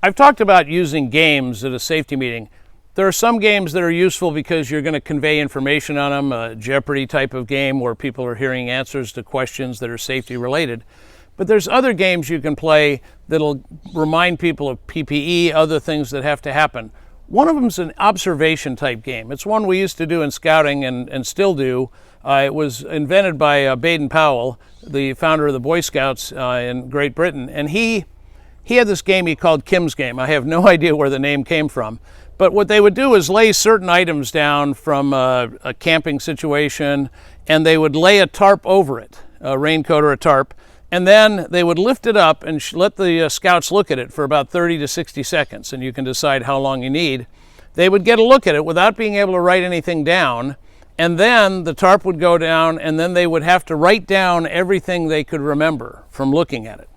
I've talked about using games at a safety meeting. There are some games that are useful because you're going to convey information on them, a Jeopardy type of game where people are hearing answers to questions that are safety related. But there's other games you can play that'll remind people of PPE, other things that have to happen. One of them is an observation type game. It's one we used to do in scouting and still do. It was invented by Baden Powell, the founder of the Boy Scouts in Great Britain, and he had this game he called Kim's Game. I have no idea where the name came from. But what they would do is lay certain items down from a camping situation, and they would lay a tarp over it, a raincoat or a tarp, and then they would lift it up and let the scouts look at it for about 30 to 60 seconds, and you can decide how long you need. They would get a look at it without being able to write anything down, and then the tarp would go down, and then they would have to write down everything they could remember from looking at it.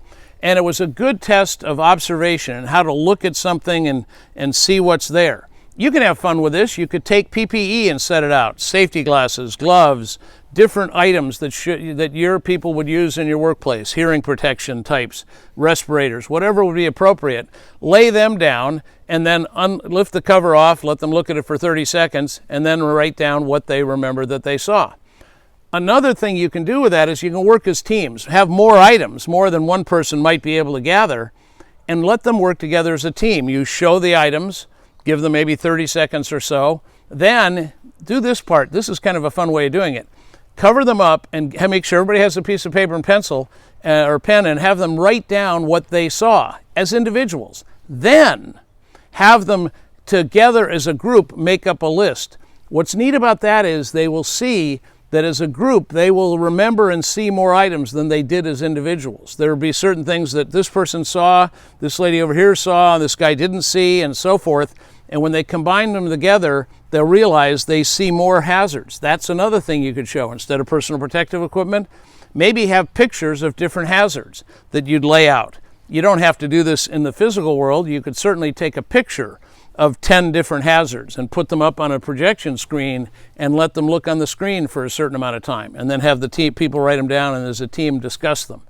And it was a good test of observation and how to look at something and see what's there. You can have fun with this. You could take PPE and set it out. Safety glasses, gloves, different items that your people would use in your workplace, hearing protection types, respirators, whatever would be appropriate. Lay them down and then lift the cover off, let them look at it for 30 seconds, and then write down what they remember that they saw. Another thing you can do with that is you can work as teams, have more items, more than one person might be able to gather, and let them work together as a team. You show the items, give them maybe 30 seconds or so, then do this part. This is kind of a fun way of doing it. Cover them up and make sure everybody has a piece of paper and pencil or pen and have them write down what they saw as individuals. Then have them together as a group make up a list. What's neat about that is they will see that as a group, they will remember and see more items than they did as individuals. There will be certain things that this person saw, this lady over here saw, this guy didn't see, and so forth. And when they combine them together, they'll realize they see more hazards. That's another thing you could show. Instead of personal protective equipment, maybe have pictures of different hazards that you'd lay out. You don't have to do this in the physical world. You could certainly take a picture of 10 different hazards and put them up on a projection screen and let them look on the screen for a certain amount of time, and then have the people write them down and as a team discuss them.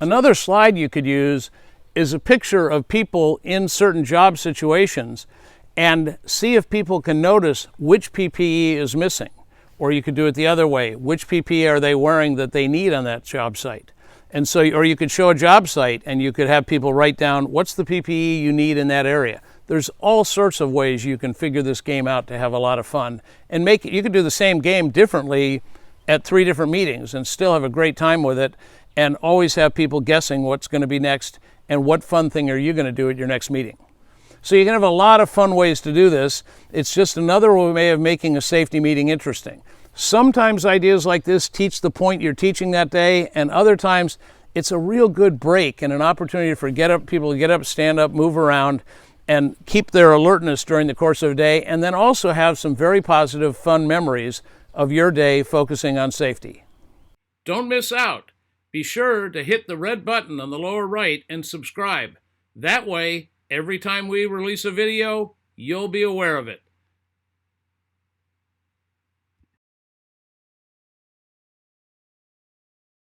Another slide you could use is a picture of people in certain job situations and see if people can notice which PPE is missing. Or you could do it the other way. Which PPE are they wearing that they need on that job site? And so, or you could show a job site and you could have people write down what's the PPE you need in that area. There's all sorts of ways you can figure this game out to have a lot of fun and make it. You could do the same game differently at 3 different meetings and still have a great time with it, and always have people guessing what's going to be next and what fun thing are you going to do at your next meeting. So you can have a lot of fun ways to do this. It's just another way of making a safety meeting interesting. Sometimes ideas like this teach the point you're teaching that day, and other times it's a real good break and an opportunity for people to get up, stand up, move around, and keep their alertness during the course of a day, and then also have some very positive, fun memories of your day focusing on safety. Don't miss out. Be sure to hit the red button on the lower right and subscribe. That way, every time we release a video, you'll be aware of it.